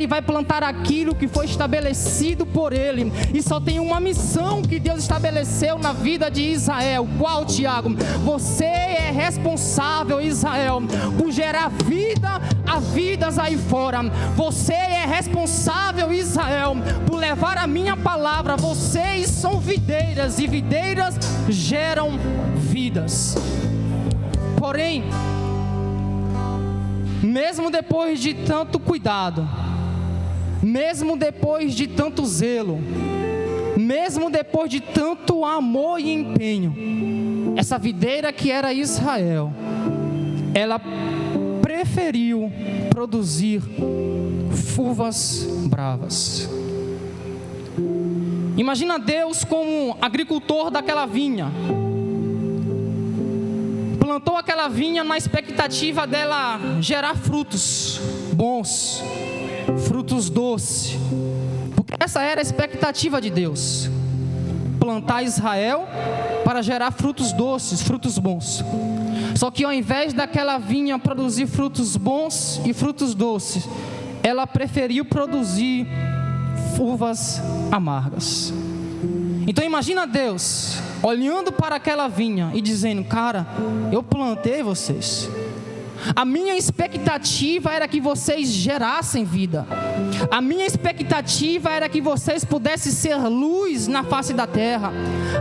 Ele vai plantar aquilo que foi estabelecido por Ele. E só tem uma missão que Deus estabeleceu na vida de Israel. Qual, Tiago? Você é responsável, Israel, por gerar vida a vidas aí fora. Você é responsável, Israel, por levar a minha palavra. Vocês são videiras, e videiras geram vidas. Porém, mesmo depois de tanto cuidado, mesmo depois de tanto zelo, mesmo depois de tanto amor e empenho, essa videira que era Israel, ela preferiu produzir uvas bravas. Imagina Deus como agricultor daquela vinha. Plantou aquela vinha na expectativa dela gerar frutos bons, frutos doces, porque essa era a expectativa de Deus: plantar Israel para gerar frutos doces, frutos bons. Só que ao invés daquela vinha produzir frutos bons e frutos doces, ela preferiu produzir uvas amargas. Então imagina Deus olhando para aquela vinha e dizendo: cara, eu plantei vocês. A minha expectativa era que vocês gerassem vida. A minha expectativa era que vocês pudessem ser luz na face da terra.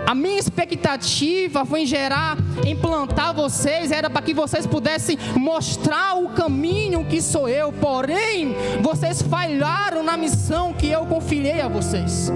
A minha expectativa foi em plantar vocês, era para que vocês pudessem mostrar o caminho que sou eu. Porém, vocês falharam na missão que eu confiei a vocês.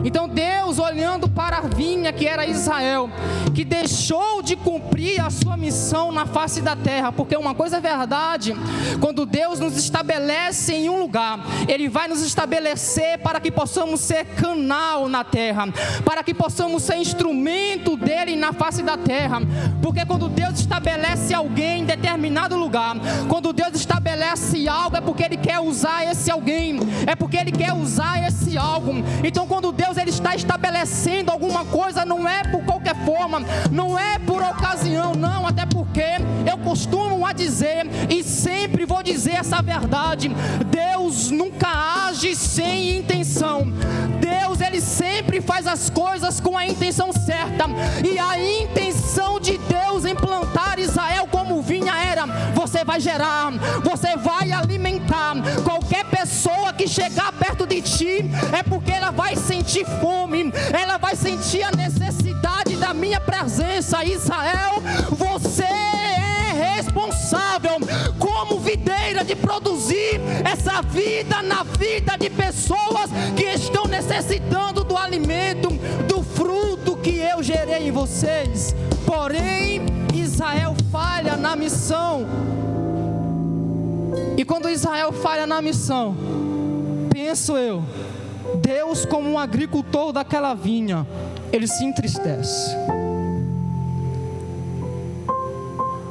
Então Deus, olhando para a vinha que era Israel, que deixou de cumprir a sua missão na face da terra, porque uma coisa é verdade: quando Deus nos estabelece em um lugar, Ele vai nos estabelecer para que possamos ser canal na terra, para que possamos ser instrumento dEle na face da terra. Porque quando Deus estabelece alguém em determinado lugar, quando Deus estabelece algo, é porque Ele quer usar esse alguém, é porque Ele quer usar esse algo. Então quando Deus Ele está estabelecendo alguma coisa, não é por qualquer forma, não é por ocasião, não, até porque eu costumo a dizer, e sempre vou dizer essa verdade: Deus nunca age sem intenção. Deus, Ele sempre faz as coisas com a intenção certa, e a intenção de Deus em plantar Israel como vinha era: você vai gerar, você vai alimentar. Qualquer pessoa que chegar perto de ti é porque ela vai sentir fome, ela vai sentir a necessidade da minha presença. Israel, você é responsável como videira de produzir essa vida na vida de pessoas que estão necessitando do alimento, do fruto que eu gerei em vocês. Porém, Israel falha na missão. E quando Israel falha na missão, penso eu, Deus, como um agricultor daquela vinha, Ele se entristece,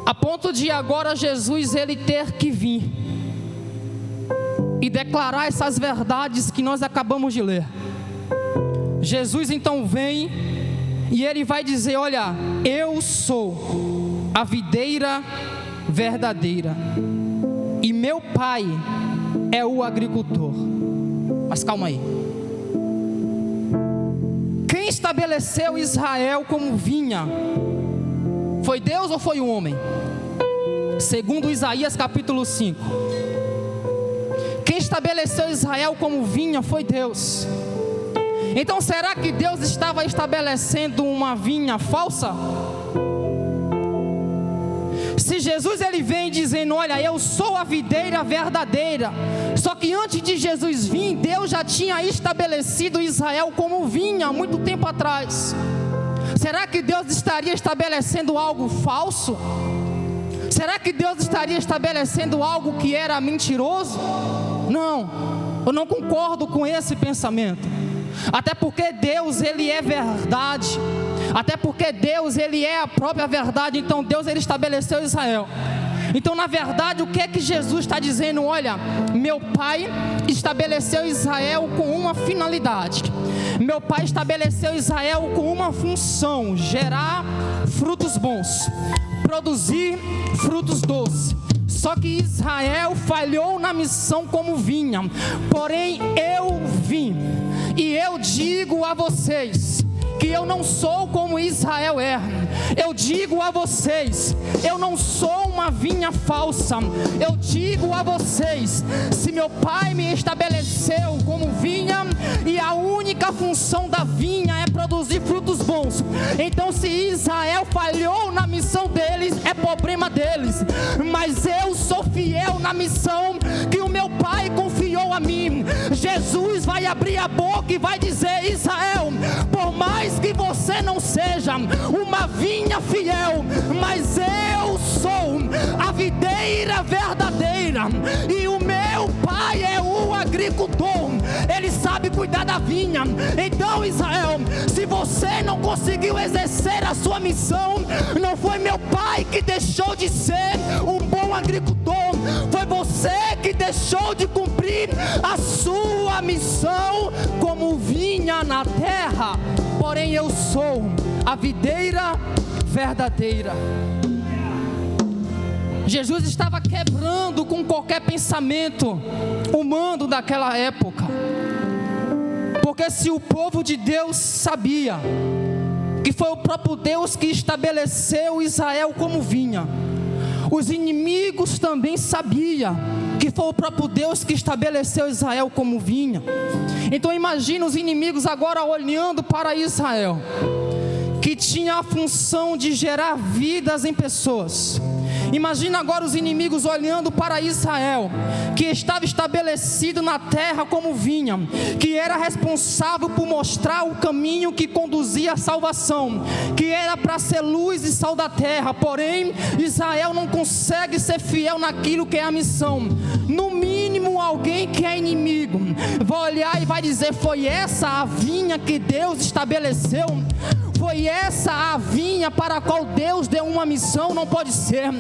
a ponto de agora Jesus Ele ter que vir e declarar essas verdades que nós acabamos de ler. Jesus então vem e Ele vai dizer: olha, eu sou a videira verdadeira e meu Pai é o agricultor. Mas calma aí, quem estabeleceu Israel como vinha? Foi Deus ou foi o homem? Segundo Isaías capítulo 5, quem estabeleceu Israel como vinha foi Deus. Então será que Deus estava estabelecendo uma vinha falsa? Se Jesus Ele vem dizendo: olha, eu sou a videira verdadeira, só que antes de Jesus vir, Deus já tinha estabelecido Israel como vinha há muito tempo atrás. Será que Deus estaria estabelecendo algo falso? Será que Deus estaria estabelecendo algo que era mentiroso? Não, eu não concordo com esse pensamento. Até porque Deus Ele é verdade, até porque Deus Ele é a própria verdade. Então Deus Ele estabeleceu Israel. Então na verdade o que é que Jesus está dizendo? Olha, meu Pai estabeleceu Israel com uma finalidade. Meu Pai estabeleceu Israel com uma função: gerar frutos bons, produzir frutos doces. Só que Israel falhou na missão como vinha. Porém eu vim, e eu digo a vocês que eu não sou como Israel é. Eu digo a vocês, eu não sou uma vinha falsa. Eu digo a vocês, se meu pai me estabeleceu como vinha, e a única função da vinha é produzir frutos bons, então se Israel falhou na missão deles, é problema deles. Mas eu sou fiel na missão que o meu pai confiou a mim. Jesus vai abrir a boca e vai dizer: Israel, por mais que você não seja uma vinha fiel, mas eu sou a videira verdadeira, e o meu pai é o agricultor, ele sabe cuidar da vinha. Então Israel, se você não conseguiu exercer a sua missão, não foi meu pai que deixou de ser um bom agricultor, foi você que deixou de cumprir a sua missão como vinha na terra. Porém eu sou a videira verdadeira. Jesus estava quebrando com qualquer pensamento humano daquela época, porque se o povo de Deus sabia que foi o próprio Deus que estabeleceu Israel como vinha, os inimigos também sabiam que foi o próprio Deus que estabeleceu Israel como vinha. Então imagina os inimigos agora olhando para Israel, que tinha a função de gerar vidas em pessoas. Imagina agora os inimigos olhando para Israel, que estava estabelecido na terra como vinha, que era responsável por mostrar o caminho que conduzia à salvação, que era para ser luz e sal da terra. Porém, Israel não consegue ser fiel naquilo que é a missão. No mínimo, alguém que é inimigo vai olhar e vai dizer: foi essa a vinha que Deus estabeleceu? Foi essa a vinha para a qual Deus deu uma missão? Não pode ser.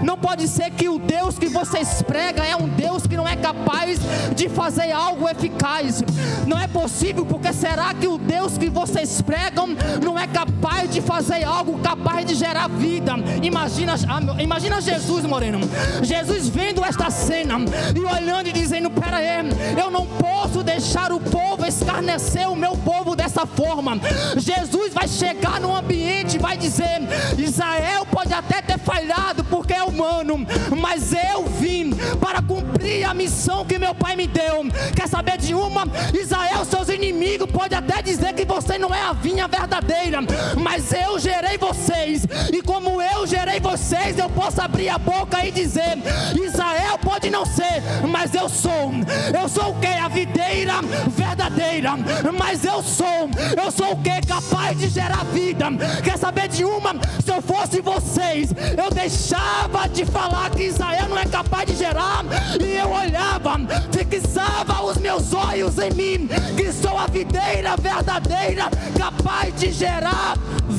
Não pode ser que o Deus que vocês pregam é um Deus que não é capaz de fazer algo eficaz. Não é possível, porque será que o Deus que vocês pregam não é capaz de fazer algo capaz de gerar vida? Imagina Jesus, Moreno. Jesus vendo esta cena e olhando e dizendo: pera aí, eu não posso deixar o povo escarnecer o meu povo dessa forma. Jesus vai chegar no ambiente e vai dizer: Israel pode até ter falhado porque é humano, mas eu vim para cumprir a missão que meu pai me deu. Quer saber de uma? Israel, seus inimigos podem até dizer que você não é a vinha verdadeira, mas eu gerei vocês, e como eu gerei vocês, eu posso abrir a boca e dizer: Israel pode não ser, mas eu sou o que? A videira verdadeira. Mas eu sou o que? Capaz de gerar vida. Quer saber de uma? Se eu fosse vocês, eu deixava de falar que Israel não é capaz de gerar, e eu olhava, fixava os meus olhos em mim, que sou a videira verdadeira, capaz de gerar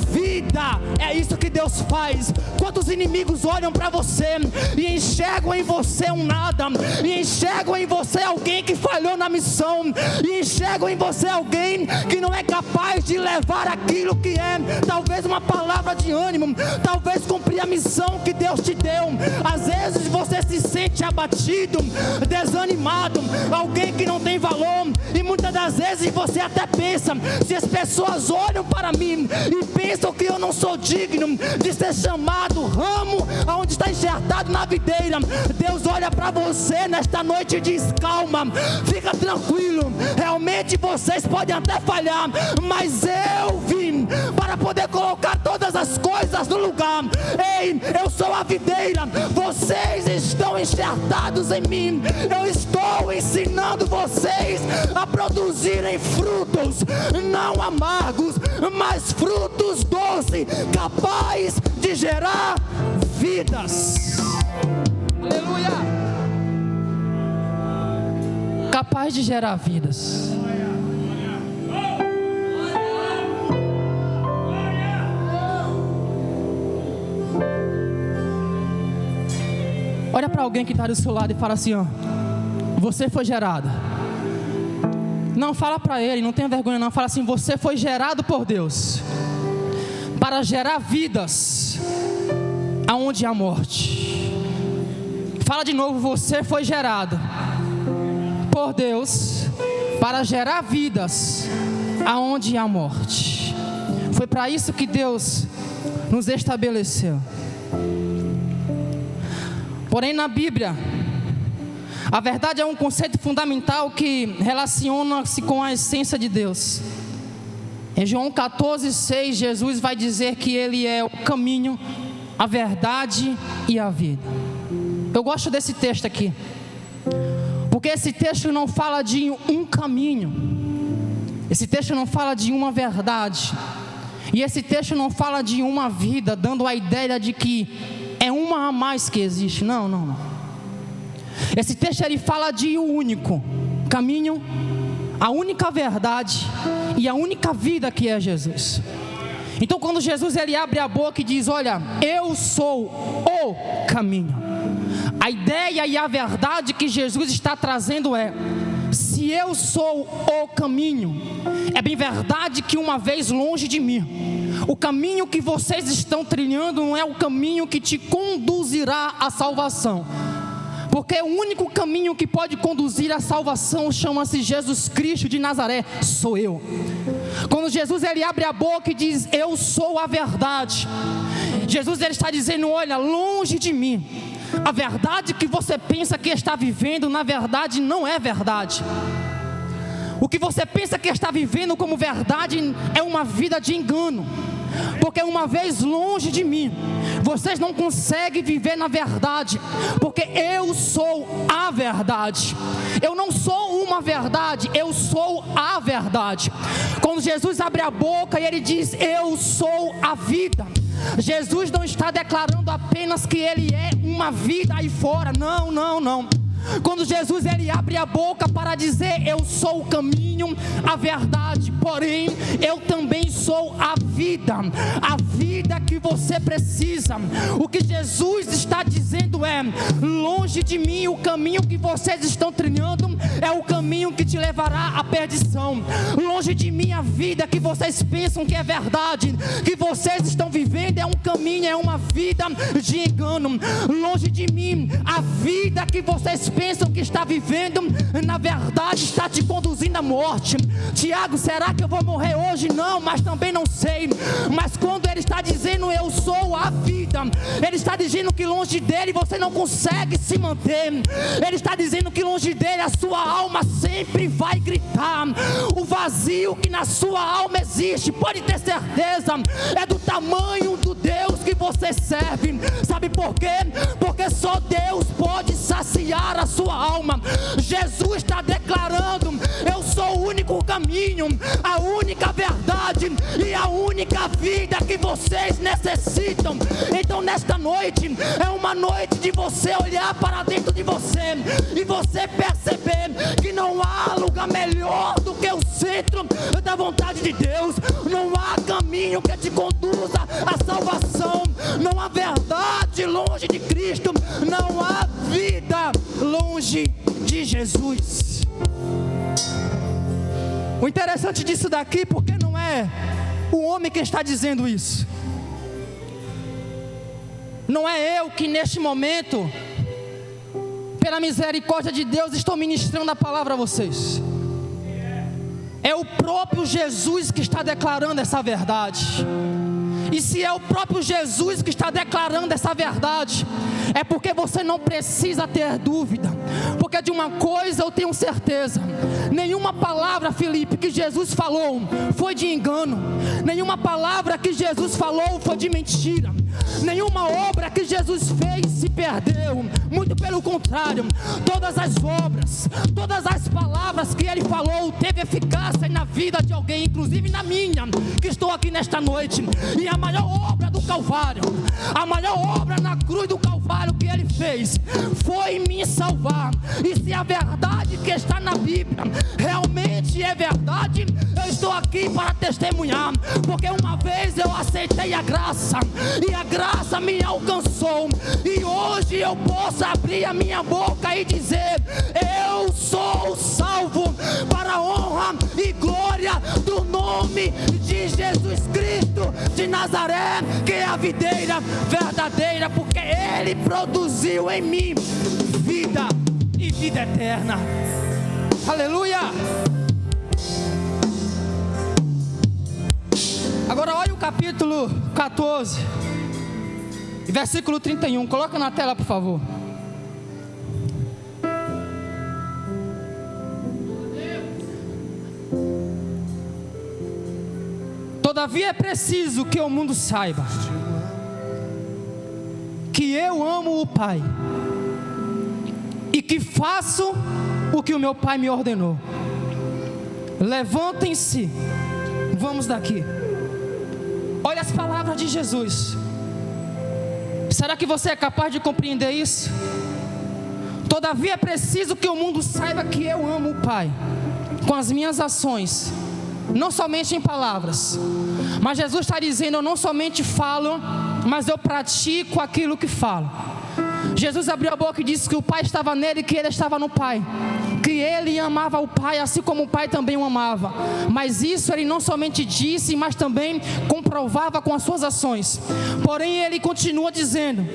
vida. É isso que Deus faz. Quantos inimigos olham para você e enxergam em você um nada, e enxergam em você alguém que falhou na missão, e enxergam em você alguém que não é capaz de levar aquilo que é, talvez uma palavra de ânimo, talvez cumprir a missão que Deus te deu. Às vezes você se sente abatido, desanimado, alguém que não tem valor, e muitas das vezes você até pensa: se as pessoas olham para mim e pensam que eu não sou digno de ser chamado ramo aonde está enxertado na videira, Deus olha para você nesta noite e diz: calma, fica tranquilo, realmente vocês podem até falhar, mas eu vim para poder colocar todas as coisas no lugar. Ei, eu sou a videira, vocês estão enxertados em mim, eu estou ensinando vocês a produzirem frutos não amargos, mas frutos doces, capazes de gerar vidas. Aleluia! Capaz de gerar vidas. Olha para alguém que está do seu lado e fala assim: ó, você foi gerada. Não, fala para ele, não tenha vergonha não. Fala assim: você foi gerado por Deus para gerar vidas aonde há morte. Fala de novo, você foi gerado por Deus para gerar vidas aonde há morte. Foi para isso que Deus nos estabeleceu. Porém, na Bíblia, a verdade é um conceito fundamental que relaciona-se com a essência de Deus. Em João 14:6, Jesus vai dizer que Ele é o caminho, a verdade e a vida. Eu gosto desse texto aqui, porque esse texto não fala de um caminho, esse texto não fala de uma verdade, e esse texto não fala de uma vida, dando a ideia de que é uma a mais que existe. Não. Esse texto ele fala de um único caminho, a única verdade e a única vida, que é Jesus. Então, quando Jesus ele abre a boca e diz: olha, eu sou o caminho, a ideia e a verdade que Jesus está trazendo é: se eu sou o caminho, é bem verdade que uma vez longe de mim, o caminho que vocês estão trilhando não é o caminho que te conduzirá à salvação, porque o único caminho que pode conduzir à salvação chama-se Jesus Cristo de Nazaré, sou eu. Quando Jesus ele abre a boca e diz: eu sou a verdade, Jesus ele está dizendo: olha, longe de mim, a verdade que você pensa que está vivendo, na verdade não é verdade. O que você pensa que está vivendo como verdade é uma vida de engano, porque uma vez longe de mim, vocês não conseguem viver na verdade, porque eu sou a verdade. Eu não sou uma verdade, eu sou a verdade. Quando Jesus abre a boca e ele diz: eu sou a vida, Jesus não está declarando apenas que ele é uma vida aí fora, não. Quando Jesus ele abre a boca para dizer: eu sou o caminho, a verdade, porém eu também sou a vida que você precisa. O que Jesus está dizendo é: longe de mim, o caminho que vocês estão trilhando é o caminho que te levará à perdição. Longe de mim, a vida que vocês pensam que é verdade, que vocês estão vivendo, é um caminho, é uma vida de engano. Longe de mim, a vida que vocês pensam que está vivendo, na verdade está te conduzindo à morte. Tiago, será que eu vou morrer hoje? Não, mas também não sei. Mas quando ele está dizendo: eu sou a vida, ele está dizendo que longe dele você não consegue se manter. Ele está dizendo que longe dele a sua alma sempre vai gritar. O vazio que na sua alma existe, pode ter certeza, é do tamanho do Deus que você serve. Sabe por quê? Porque só Deus pode saciar a sua alma. Jesus está declarando: eu sou o único caminho, a única verdade e a única vida que vocês necessitam. Então nesta noite é uma noite de você olhar para dentro de você e você perceber que não há lugar melhor do que o centro da vontade de Deus. Não há caminho que te conduza à salvação, não há verdade longe de Cristo, não há vida longe de Jesus. O interessante disso daqui, porque não é o homem que está dizendo isso, não é eu que neste momento, pela misericórdia de Deus, estou ministrando a palavra a vocês. É o próprio Jesus que está declarando essa verdade. E se é o próprio Jesus que está declarando essa verdade, é porque você não precisa ter dúvida, porque de uma coisa eu tenho certeza: nenhuma palavra, Felipe, que Jesus falou foi de engano, nenhuma palavra que Jesus falou foi de mentira, nenhuma obra que Jesus fez se perdeu, muito pelo contrário, todas as obras, todas as palavras que Ele falou teve eficácia na vida de alguém, inclusive na minha, que estou aqui nesta noite. E a maior obra do Calvário, a maior obra na cruz do Calvário que Ele fez, foi me salvar. E se a verdade que está na Bíblia realmente é verdade, eu estou aqui para testemunhar, porque uma vez eu aceitei a graça, e a graça me alcançou, e hoje eu posso abrir a minha boca e dizer: eu sou salvo para a honra e glória do nome de Jesus Cristo de Nazaré, que é a videira verdadeira, porque Ele produziu em mim vida e vida eterna. Aleluia! Agora olha o capítulo 14, versículo 31. Coloca na tela, por favor. Todavia é preciso que o mundo saiba que eu amo o Pai e que faço o que o meu Pai me ordenou. Levantem-se, vamos daqui. Olha as palavras de Jesus. Será que você é capaz de compreender isso? Todavia é preciso que o mundo saiba que eu amo o Pai com as minhas ações, não somente em palavras, mas Jesus está dizendo: eu não somente falo, mas eu pratico aquilo que falo. Jesus abriu a boca e disse que o Pai estava nele e que ele estava no Pai, que ele amava o Pai assim como o Pai também o amava. Mas isso ele não somente disse, mas também comprovava com as suas ações. Porém ele continua dizendo: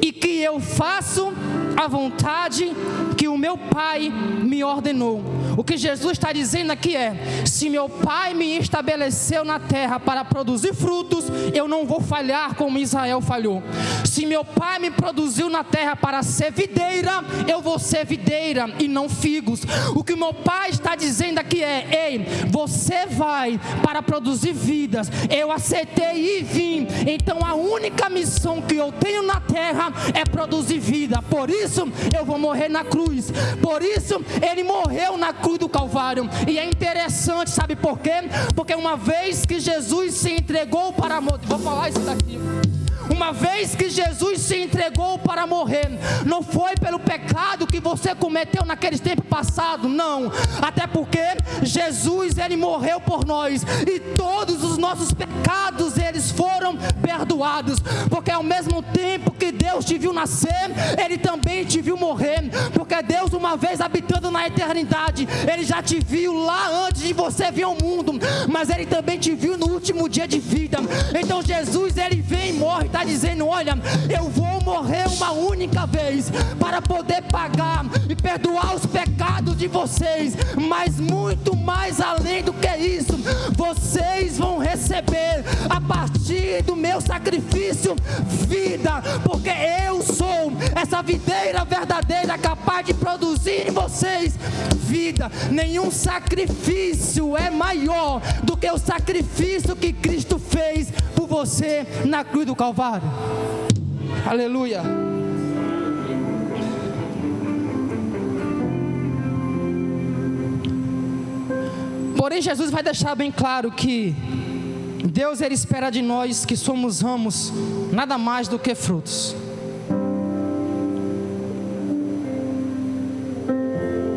e que eu faço a vontade que o meu Pai me ordenou. O que Jesus está dizendo aqui é: se meu Pai me estabeleceu na terra para produzir frutos, eu não vou falhar como Israel falhou. Se meu Pai me produziu na terra para ser videira, eu vou ser videira e não figos. O que meu Pai está dizendo aqui é: ei, você vai para produzir vidas. Eu aceitei e vim. Então a única missão que eu tenho na terra é produzir vida. Por isso eu vou morrer na cruz. Por isso ele morreu na cruz do Calvário. E é interessante, sabe por quê? Porque uma vez que Jesus se entregou para morrer, vou falar isso daqui. Uma vez que Jesus se entregou para morrer, não foi pelo pecado que você cometeu naqueles tempos passados, não. Até porque Jesus, ele morreu por nós, e todos os nossos pecados, eles foram perdoados. Porque ao mesmo tempo que Deus te viu nascer, Ele também te viu morrer. Porque Deus, uma vez habitando na eternidade, Ele já te viu lá antes de você vir ao mundo, mas Ele também te viu no último dia de vida. Então Jesus, Ele vem e morre, está dizendo: olha, eu vou morrer uma única vez para poder pagar e perdoar os pecados de vocês, mas muito mais além do que isso, vocês vão receber a partir do meu sacrifício vida, porque eu sou essa videira verdadeira capaz de produzir em vocês vida. Nenhum sacrifício é maior do que o sacrifício que Cristo fez por você na cruz do Calvário. Aleluia. Porém Jesus vai deixar bem claro que Deus, ele espera de nós que somos ramos, nada mais do que frutos.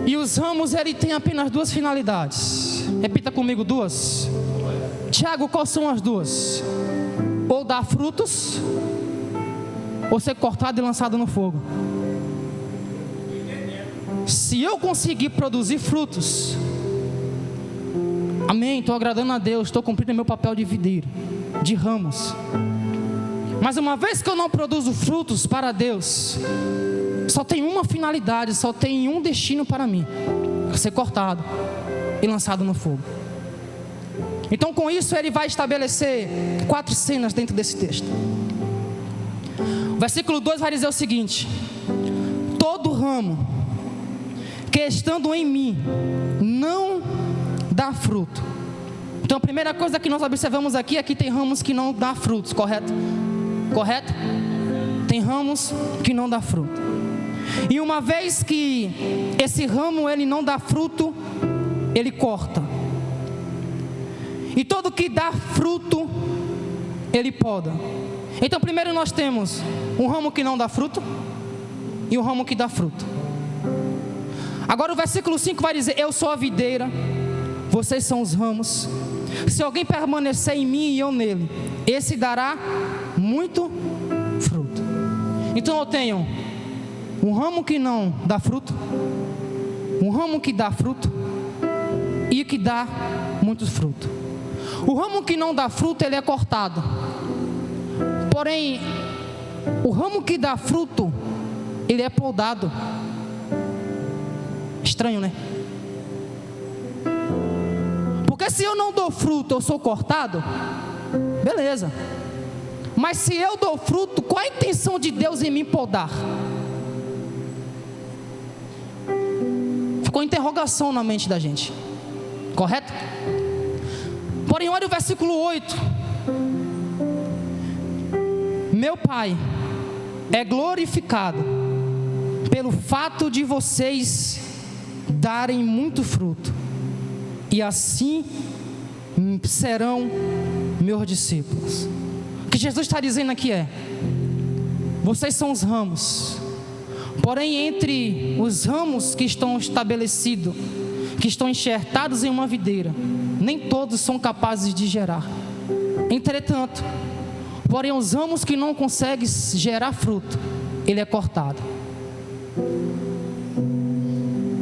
E os ramos, ele tem apenas duas finalidades. Repita comigo: duas. Tiago, quais são as duas? Ou dar frutos, ou ser cortado e lançado no fogo. Se eu conseguir produzir frutos, amém, estou agradando a Deus, estou cumprindo meu papel de videira, de ramos. Mas uma vez que eu não produzo frutos para Deus, só tem uma finalidade, só tem um destino para mim: ser cortado e lançado no fogo. Então com isso ele vai estabelecer 4 cenas dentro desse texto. O versículo 2 vai dizer o seguinte: todo ramo que estando em mim não dá fruto. Então a primeira coisa que nós observamos aqui é que tem ramos que não dá frutos, correto? Correto? Tem ramos que não dá fruto. E uma vez que esse ramo ele não dá fruto, ele corta. E todo que dá fruto, ele poda. Então primeiro nós temos um ramo que não dá fruto e um ramo que dá fruto. Agora o versículo 5 vai dizer: eu sou a videira, vocês são os ramos. Se alguém permanecer em mim e eu nele, esse dará muito fruto. Então eu tenho um ramo que não dá fruto, um ramo que dá fruto e que dá muito fruto. O ramo que não dá fruto, ele é cortado. Porém, o ramo que dá fruto, ele é podado. Estranho, né? Porque se eu não dou fruto, eu sou cortado, beleza. Mas se eu dou fruto, qual a intenção de Deus em me podar? Ficou interrogação na mente da gente, correto? Porém, olha o versículo 8. Meu Pai é glorificado pelo fato de vocês darem muito fruto, e assim serão meus discípulos. O que Jesus está dizendo aqui é: vocês são os ramos, porém entre os ramos que estão estabelecidos, que estão enxertados em uma videira, nem todos são capazes de gerar. Entretanto, porém os ramos que não conseguem gerar fruto, ele é cortado.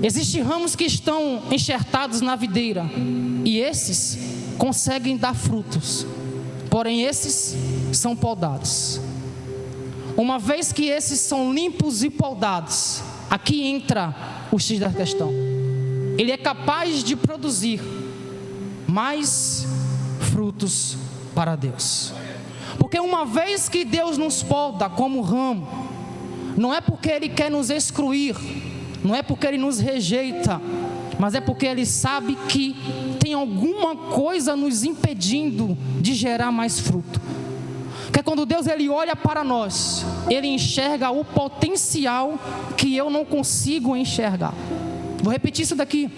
Existem ramos que estão enxertados na videira, e esses conseguem dar frutos, porém esses são podados. Uma vez que esses são limpos e podados, aqui entra o X da questão. Ele é capaz de produzir mais frutos para Deus. Porque uma vez que Deus nos poda como ramo, não é porque Ele quer nos excluir, não é porque Ele nos rejeita, mas é porque Ele sabe que tem alguma coisa nos impedindo de gerar mais fruto. Porque quando Deus Ele olha para nós, Ele enxerga o potencial que eu não consigo enxergar. Vou repetir isso daqui.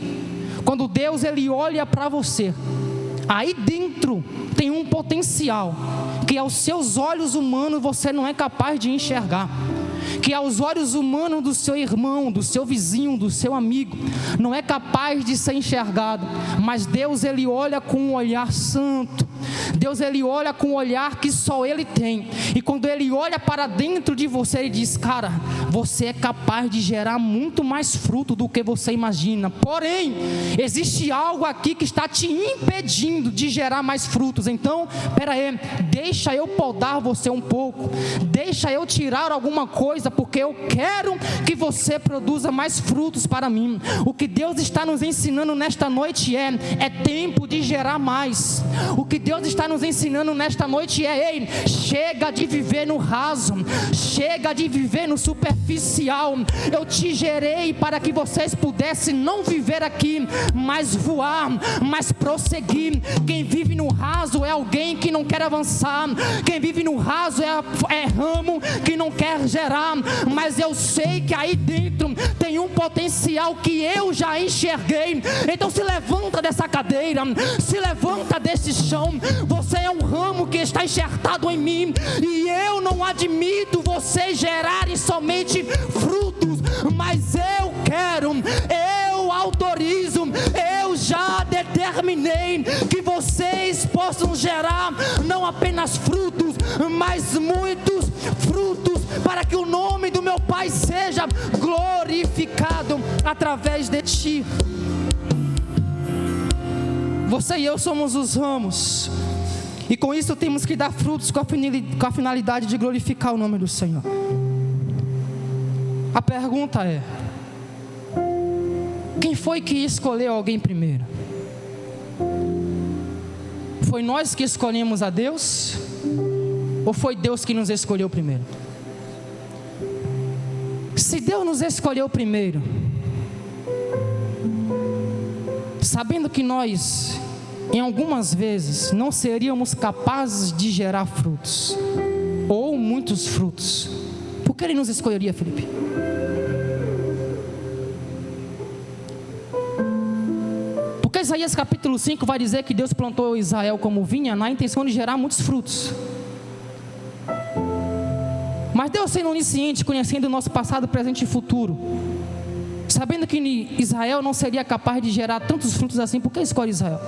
Quando Deus Ele olha para você, aí dentro tem um potencial que aos seus olhos humanos você não é capaz de enxergar, que aos olhos humanos do seu irmão, do seu vizinho, do seu amigo, não é capaz de ser enxergado. Mas Deus Ele olha com um olhar santo. Deus Ele olha com um olhar que só Ele tem. E quando Ele olha para dentro de você, Ele diz: cara, você é capaz de gerar muito mais fruto do que você imagina. Porém, existe algo aqui que está te impedindo de gerar mais frutos. Então, espera aí, deixa eu podar você um pouco, deixa eu tirar alguma coisa, porque eu quero que você produza mais frutos para mim. O que Deus está nos ensinando nesta noite é tempo de gerar mais. O que Deus está nos ensinando nesta noite é: ei, chega de viver no raso, chega de viver no superficial. Eu te gerei para que vocês pudessem não viver aqui, mas voar, mas prosseguir. Quem vive no raso é alguém que não quer avançar. Quem vive no raso é ramo que não quer gerar. Mas eu sei que aí dentro tem um potencial que eu já enxerguei. Então se levanta dessa cadeira, se levanta desse chão. Você é um ramo que está enxertado em mim, e eu não admito vocês gerarem somente frutos, mas eu quero, eu autorizo, eu já determinei que vocês possam gerar não apenas frutos, mas muitos frutos, para que o nome do meu Pai seja glorificado através de ti. Você e eu somos os ramos, e com isso temos que dar frutos com a finalidade de glorificar o nome do Senhor. A pergunta é: quem foi que escolheu alguém primeiro? Foi nós que escolhemos a Deus? Ou foi Deus que nos escolheu primeiro? Se Deus nos escolheu primeiro, sabendo que nós, em algumas vezes, não seríamos capazes de gerar frutos, ou muitos frutos, por que Ele nos escolheria, Felipe? Porque Isaías capítulo 5 vai dizer que Deus plantou Israel como vinha na intenção de gerar muitos frutos. Mas Deus, sendo onisciente, conhecendo o nosso passado, presente e futuro, sabendo que Israel não seria capaz de gerar tantos frutos assim, por que escolhe Israel?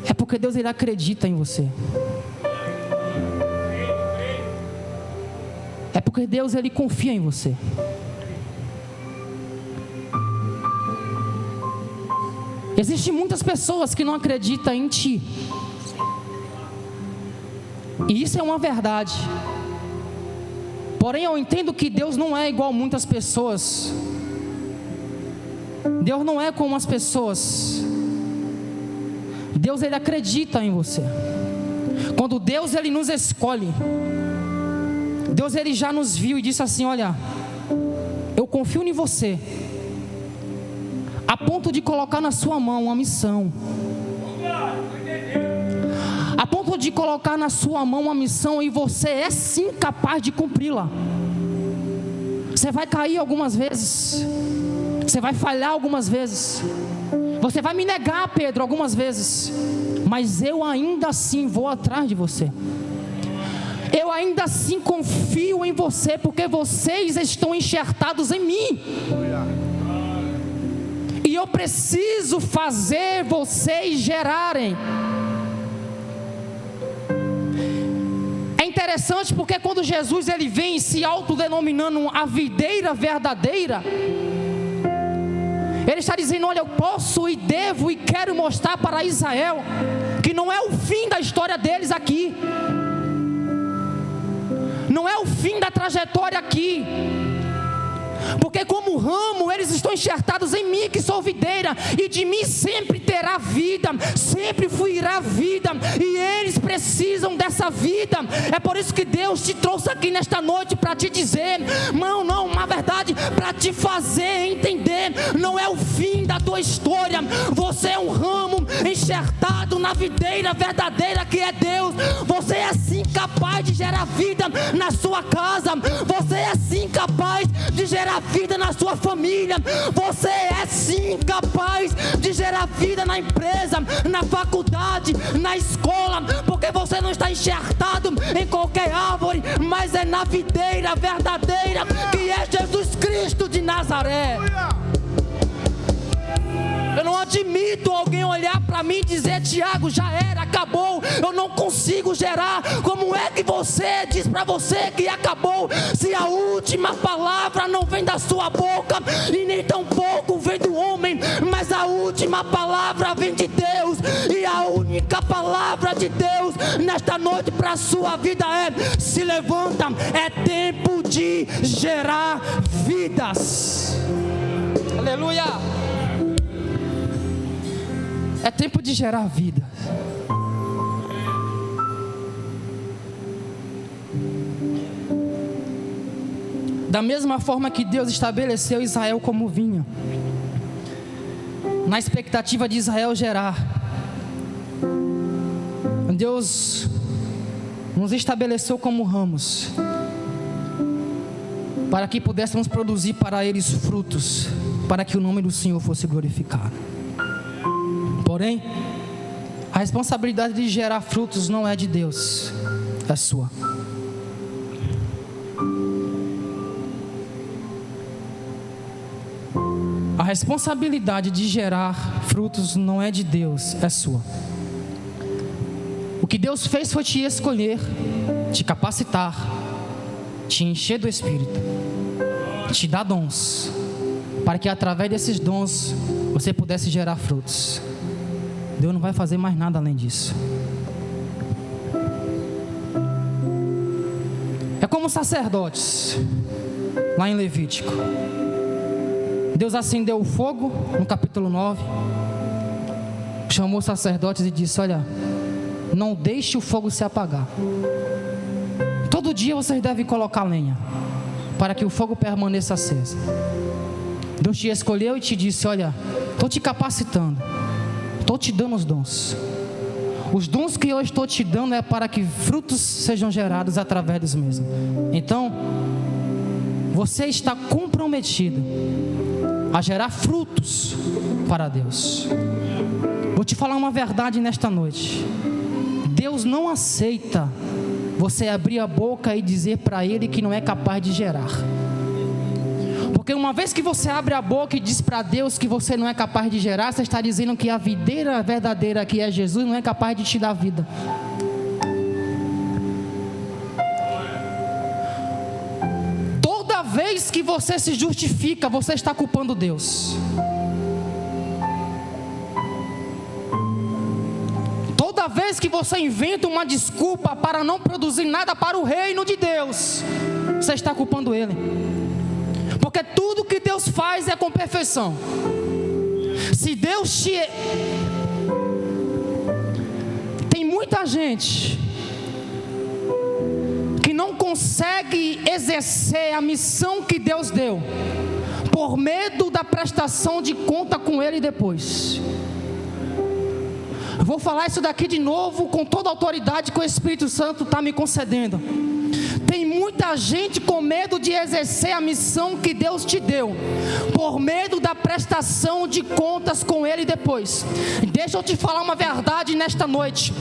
É porque Deus, Ele acredita em você. É porque Deus, Ele confia em você. Existem muitas pessoas que não acreditam em ti. E isso é uma verdade. Porém, eu entendo que Deus não é igual a muitas pessoas. Deus não é como as pessoas. Deus, Ele acredita em você. Quando Deus, Ele nos escolhe, Deus, Ele já nos viu e disse assim: olha, eu confio em você, a ponto de colocar na sua mão uma missão. A ponto de colocar na sua mão uma missão, e você é sim capaz de cumpri-la. Você vai cair algumas vezes, você vai falhar algumas vezes, você vai me negar, Pedro, algumas vezes, mas eu ainda assim vou atrás de você. Eu ainda assim confio em você, porque vocês estão enxertados em mim. E eu preciso fazer vocês gerarem. É interessante porque quando Jesus, ele vem se autodenominando a videira verdadeira, ele está dizendo: olha, eu posso e devo e quero mostrar para Israel que não é o fim da história deles aqui, não é o fim da trajetória aqui, porque como ramo eles estão enxertados em mim, que sou videira, e de mim sempre terá vida, sempre fluirá vida, e eles precisam dessa vida. É por isso que Deus te trouxe aqui nesta noite, para te dizer, não, na verdade, para te fazer entender, não é o fim da tua história. Você é um ramo enxertado na videira verdadeira, que é Deus. Você é sim capaz de gerar vida na sua casa, você é sim capaz de gerar vida na sua família, você é sim capaz de gerar vida na empresa, na faculdade, na escola, porque você não está enxertado em qualquer árvore, mas é na videira verdadeira, que é Jesus Cristo de Nazaré. Eu não admito alguém olhar para mim e dizer: Tiago, já era, acabou, eu não consigo gerar. Como é que você diz para você que acabou, se a última palavra não vem da sua boca, e nem tampouco vem do homem, mas a última palavra vem de Deus? E a única palavra de Deus nesta noite para a sua vida é: se levanta, é tempo de gerar vidas. Aleluia! É tempo de gerar vida. Da mesma forma que Deus estabeleceu Israel como vinha, na expectativa de Israel gerar, Deus nos estabeleceu como ramos, para que pudéssemos produzir para eles frutos, para que o nome do Senhor fosse glorificado. Porém, a responsabilidade de gerar frutos não é de Deus, é sua. A responsabilidade de gerar frutos não é de Deus, é sua. O que Deus fez foi te escolher, te capacitar, te encher do Espírito, te dar dons, para que através desses dons você pudesse gerar frutos. Deus não vai fazer mais nada além disso. É como os sacerdotes, lá em Levítico. Deus acendeu o fogo, no capítulo 9, chamou os sacerdotes e disse: olha, não deixe o fogo se apagar. Todo dia vocês devem colocar lenha, para que o fogo permaneça aceso. Deus te escolheu e te disse: olha, estou te capacitando, estou te dando os dons. Os dons que eu estou te dando é para que frutos sejam gerados através dos mesmos. Então, você está comprometido a gerar frutos para Deus. Vou te falar uma verdade nesta noite. Deus não aceita você abrir a boca e dizer para Ele que não é capaz de gerar. Porque uma vez que você abre a boca e diz para Deus que você não é capaz de gerar, você está dizendo que a videira verdadeira, que é Jesus, não é capaz de te dar vida. Toda vez que você se justifica, você está culpando Deus. vez que você inventa uma desculpa para não produzir nada para o reino de Deus, você está culpando Ele. Porque tudo que Deus faz é com perfeição. Se Deus te... Tem muita gente que não consegue exercer a missão que Deus deu, por medo da prestação de conta com Ele depois. Vou falar isso daqui de novo com toda a autoridade que o Espírito Santo está me concedendo. Tem muita gente com medo de exercer a missão que Deus te deu, por medo da prestação de contas com Ele depois. Deixa eu te falar uma verdade nesta noite.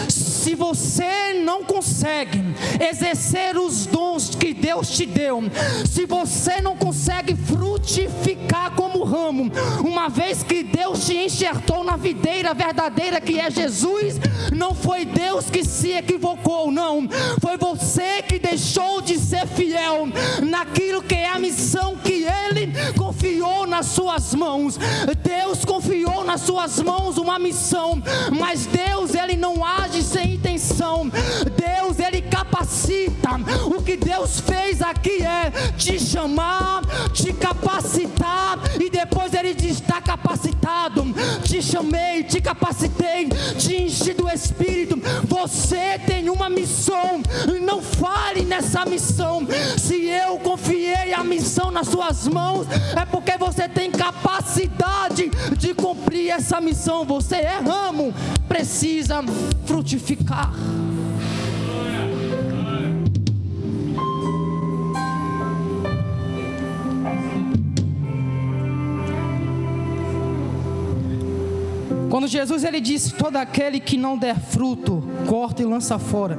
Se você não consegue exercer os dons que Deus te deu, se você não consegue frutificar como ramo, uma vez que Deus te enxertou na videira verdadeira que é Jesus, não foi Deus que se equivocou, não, foi você que deixou de ser fiel naquilo que é a missão que Ele confiou nas suas mãos. Deus confiou nas suas mãos uma missão, mas Deus, Ele não age sem intenção. Deus, Ele capacita. O que Deus fez aqui é te chamar, te capacitar, e depois Ele diz: está capacitado, te chamei, te capacitei, te enchi do Espírito. Você tem uma missão, não fale nessa missão. Se eu confiei a missão nas suas mãos, é porque você tem capacidade de cumprir essa missão. Você é ramo, precisa frutificar. Quando Jesus ele disse: todo aquele que não der fruto, corta e lança fora,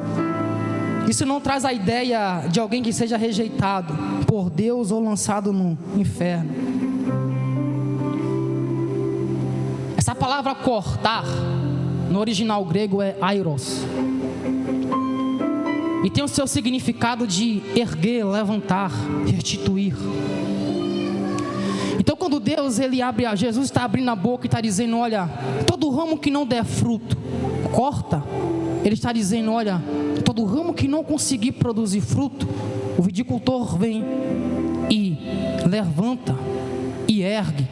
isso não traz a ideia de alguém que seja rejeitado por Deus ou lançado no inferno. Essa palavra cortar, no original grego é airos, e tem o seu significado de erguer, levantar, restituir. Então quando Deus ele abre, Jesus está abrindo a boca e está dizendo: olha, todo ramo que não der fruto, corta. Ele está dizendo: olha, todo ramo que não conseguir produzir fruto, o viticultor vem e levanta e ergue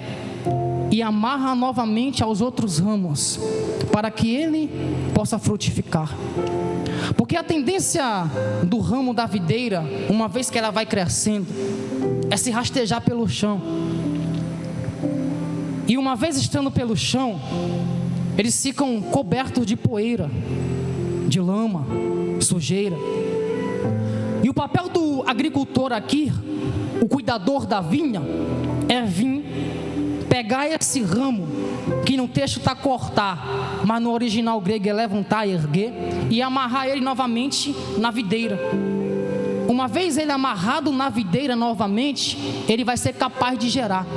e amarra novamente aos outros ramos, para que ele possa frutificar. Porque a tendência do ramo da videira, uma vez que ela vai crescendo, é se rastejar pelo chão. E uma vez estando pelo chão, eles ficam cobertos de poeira, de lama, sujeira. E o papel do agricultor aqui, o cuidador da vinha, é vir pegar esse ramo, que no texto está cortar, mas no original grego é levantar, erguer, e amarrar ele novamente na videira. Uma vez ele amarrado na videira novamente, ele vai ser capaz de gerar.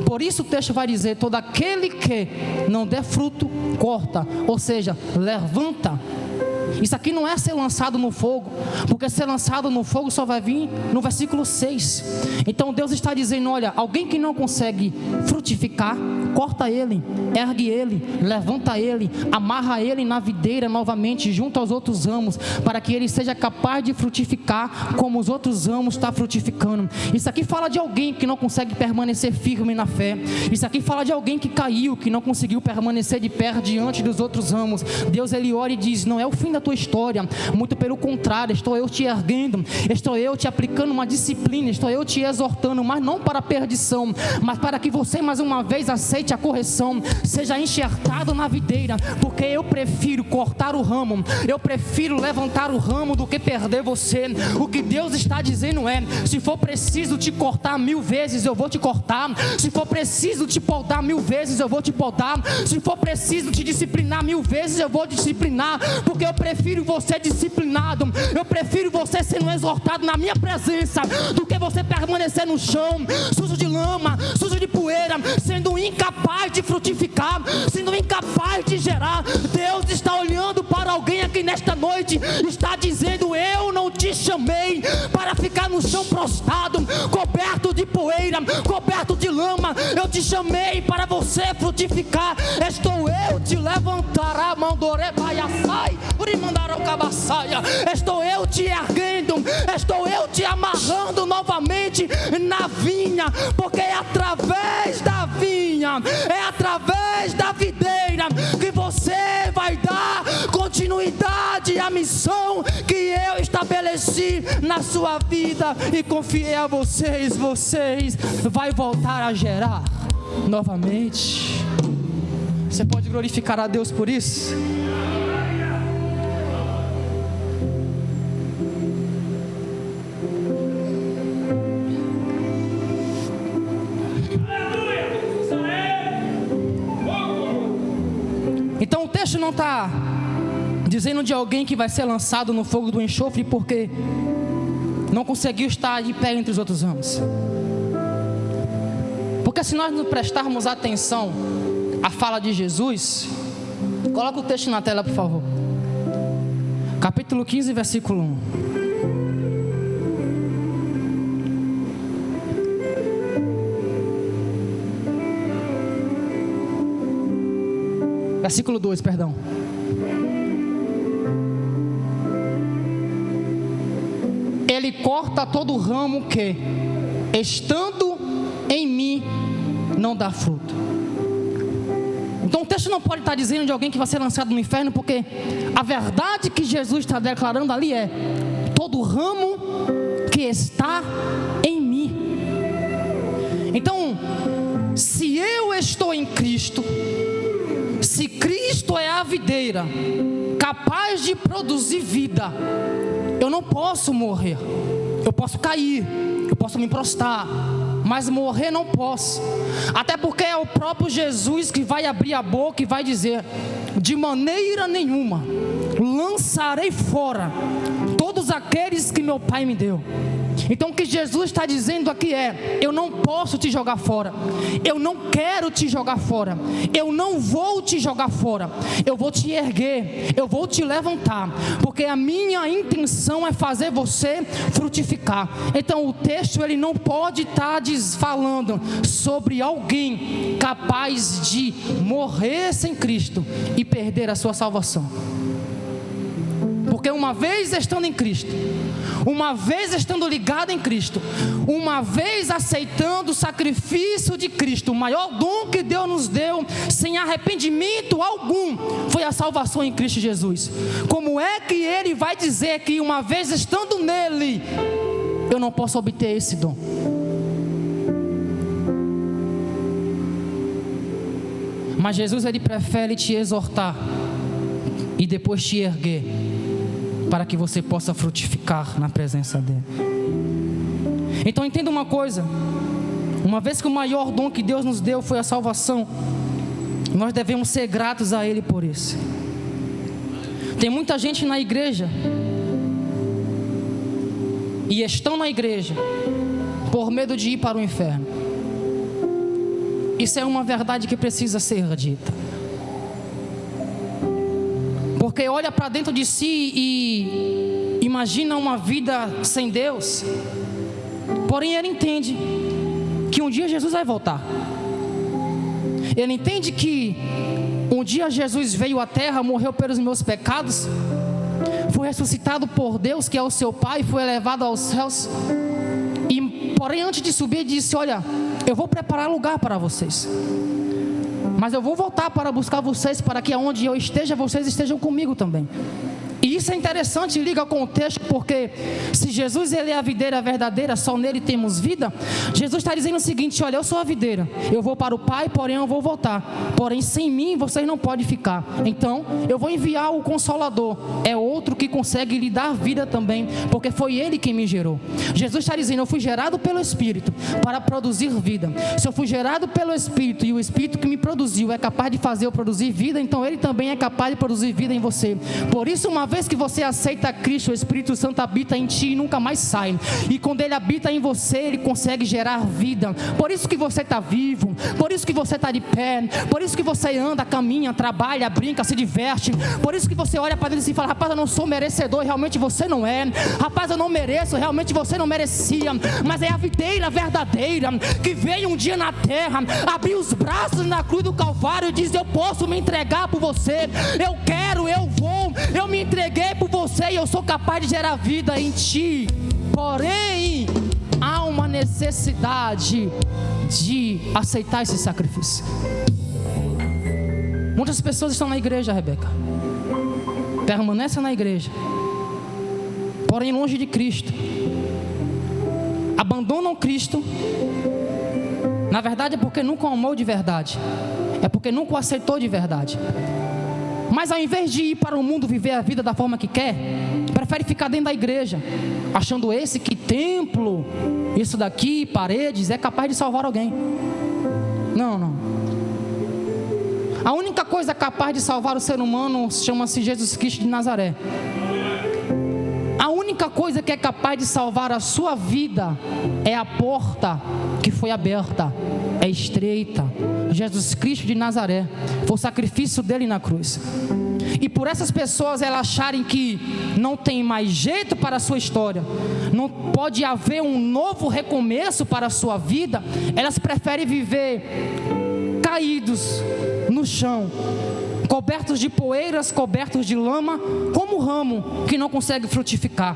Por isso o texto vai dizer: todo aquele que não der fruto, corta, ou seja, levanta. Isso aqui não é ser lançado no fogo, porque ser lançado no fogo só vai vir no versículo 6. Então Deus está dizendo: olha, alguém que não consegue frutificar, corta ele, ergue ele, levanta ele, amarra ele na videira novamente, junto aos outros ramos, para que ele seja capaz de frutificar como os outros ramos estão frutificando. Isso aqui fala de alguém que não consegue permanecer firme na fé. Isso aqui fala de alguém que caiu, que não conseguiu permanecer de pé diante dos outros ramos. Deus ele ora e diz: não é o fim da tua história, muito pelo contrário, estou eu te erguendo, estou eu te aplicando uma disciplina, estou eu te exortando, mas não para a perdição, mas para que você mais uma vez aceite a correção, seja enxertado na videira, porque eu prefiro cortar o ramo, eu prefiro levantar o ramo do que perder você. O que Deus está dizendo é: se for preciso te cortar 1000 vezes, eu vou te cortar. Se for preciso te podar 1000 vezes, eu vou te podar. Se for preciso te disciplinar 1000 vezes, eu vou disciplinar, porque eu prefiro você disciplinado, eu prefiro você sendo exortado na minha presença, do que você permanecer no chão, sujo de lama, sujo de poeira, sendo incapaz de frutificar, sendo incapaz de gerar. Deus está olhando para alguém aqui nesta noite está dizendo: eu não te chamei para ficar no chão prostrado, coberto de poeira, coberto de lama. Eu te chamei para você frutificar. Estou eu te levantará, mandoré baiaçai, urimandarão cabaçaia. Estou eu te erguendo, estou eu te amarrando novamente na vinha, porque é através da vinha, é através da videira que você vai dar continuidade à missão que eu estabeleci na sua vida e confiei a vocês. Vocês vai voltar a gerar novamente. Você pode glorificar a Deus por isso? Então o texto não está dizendo de alguém que vai ser lançado no fogo do enxofre porque não conseguiu estar de pé entre os outros homens. Porque se nós não prestarmos atenção à fala de Jesus, coloca o texto na tela, por favor. Capítulo 15, versículo 1. Versículo 2, perdão. Ele corta todo ramo que, estando em mim, não dá fruto. Então o texto não pode estar dizendo de alguém que vai ser lançado no inferno, porque a verdade que Jesus está declarando ali é: todo ramo que está em mim. Então, se eu estou em Cristo, se Cristo é a videira capaz de produzir vida, eu não posso morrer. Eu posso cair, eu posso me prostrar, mas morrer não posso. Até porque é o próprio Jesus que vai abrir a boca e vai dizer: de maneira nenhuma lançarei fora todos aqueles que meu Pai me deu. Então o que Jesus está dizendo aqui é: eu não posso te jogar fora, eu não quero te jogar fora, eu não vou te jogar fora, eu vou te erguer, eu vou te levantar, porque a minha intenção é fazer você frutificar. Então o texto ele não pode estar falando sobre alguém capaz de morrer sem Cristo e perder a sua salvação. Porque uma vez estando em Cristo, uma vez estando ligado em Cristo, uma vez aceitando o sacrifício de Cristo, o maior dom que Deus nos deu, sem arrependimento algum, foi a salvação em Cristo Jesus. Como é que Ele vai dizer que uma vez estando nele, eu não posso obter esse dom? Mas Jesus ele prefere te exortar e depois te erguer, para que você possa frutificar na presença dele. Então entenda uma coisa: uma vez que o maior dom que Deus nos deu foi a salvação, nós devemos ser gratos a Ele por isso. Tem muita gente na igreja, e estão na igreja por medo de ir para o inferno. Isso é uma verdade que precisa ser dita. Porque olha para dentro de si e imagina uma vida sem Deus. Porém ele entende que um dia Jesus vai voltar. Ele entende que um dia Jesus veio à terra, morreu pelos meus pecados, foi ressuscitado por Deus que é o seu Pai, foi elevado aos céus. E porém antes de subir disse: olha, eu vou preparar lugar para vocês, mas eu vou voltar para buscar vocês, para que aonde eu esteja, vocês estejam comigo também. E isso é interessante, liga com o texto, porque se Jesus ele é a videira verdadeira, só nele temos vida. Jesus está dizendo o seguinte: olha, eu sou a videira, eu vou para o Pai, porém eu vou voltar, porém sem mim vocês não podem ficar. Então eu vou enviar o Consolador, é outro que consegue lhe dar vida também, porque foi ele quem me gerou. Jesus está dizendo: eu fui gerado pelo Espírito para produzir vida. Se eu fui gerado pelo Espírito e o Espírito que me produziu é capaz de fazer eu produzir vida, então ele também é capaz de produzir vida em você. Por isso, uma vez que você aceita Cristo, o Espírito Santo habita em ti e nunca mais sai. E quando Ele habita em você, Ele consegue gerar vida. Por isso que você está vivo, por isso que você está de pé, por isso que você anda, caminha, trabalha, brinca, se diverte. Por isso que você olha para dentro e fala: rapaz, eu não sou merecedor, realmente você não é. Rapaz, eu não mereço, realmente você não merecia. Mas é a videira verdadeira que veio um dia na terra, abriu os braços na cruz do Calvário e diz: eu posso me entregar por você, eu quero, eu vou, eu me entreguei por você e eu sou capaz de gerar vida em ti. Porém, há uma necessidade de aceitar esse sacrifício. Muitas pessoas estão na igreja, Rebeca, permanecem na igreja, porém longe de Cristo, abandonam Cristo. Na verdade é porque nunca o amou de verdade, é porque nunca o aceitou de verdade. Mas ao invés de ir para o mundo viver a vida da forma que quer, prefere ficar dentro da igreja, achando esse que templo, isso daqui, paredes, é capaz de salvar alguém. Não. A única coisa capaz de salvar o ser humano chama-se Jesus Cristo de Nazaré. A única coisa que é capaz de salvar a sua vida é a porta que foi aberta, é estreita. Jesus Cristo de Nazaré, foi o sacrifício dele na cruz. E por essas pessoas elas acharem que não tem mais jeito para a sua história, não pode haver um novo recomeço para a sua vida, elas preferem viver caídos no chão, cobertos de poeiras, cobertos de lama, como o ramo que não consegue frutificar,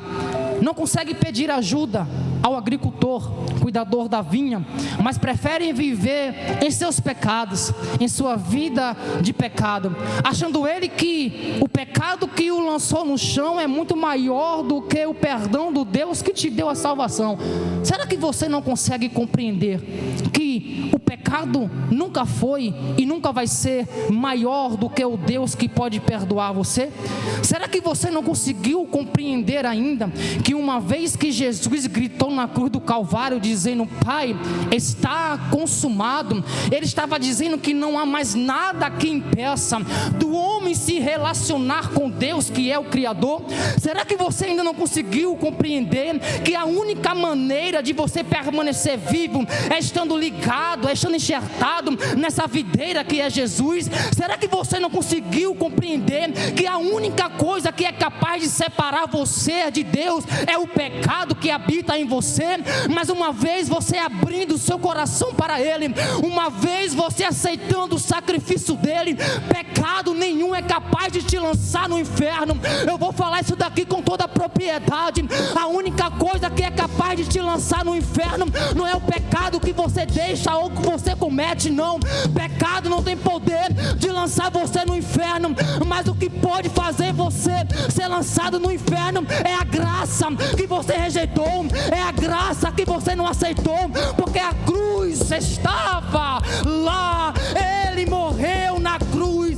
não consegue pedir ajuda ao agricultor, cuidador da vinha, mas preferem viver em seus pecados, em sua vida de pecado, achando ele que o pecado que o lançou no chão é muito maior do que o perdão do Deus que te deu a salvação. Será que você não consegue compreender que o pecado nunca foi e nunca vai ser maior do que o Deus que pode perdoar você? Será que você não conseguiu compreender ainda que uma vez que Jesus gritou na cruz do Calvário dizendo: Pai, está consumado, ele estava dizendo que não há mais nada que impeça do homem se relacionar com Deus que é o Criador? Será que você ainda não conseguiu compreender que a única maneira de você permanecer vivo é estando ligado, é estando enxertado nessa videira que é Jesus? Será que você não conseguiu compreender que a única coisa que é capaz de separar você de Deus é o pecado que habita em você? Mas uma vez você abrindo o seu coração para Ele, uma vez você aceitando o sacrifício dEle, pecado nenhum é capaz de te lançar no inferno. Eu vou falar isso daqui com toda a propriedade. A única coisa que é capaz de te lançar no inferno não é o pecado que você deixa ou que você comete, não. Pecado não tem poder de lançar você no inferno, mas o que pode fazer você ser lançado no inferno é a graça que você rejeitou, é a graça que você não aceitou, porque a cruz estava lá, ele morreu na cruz,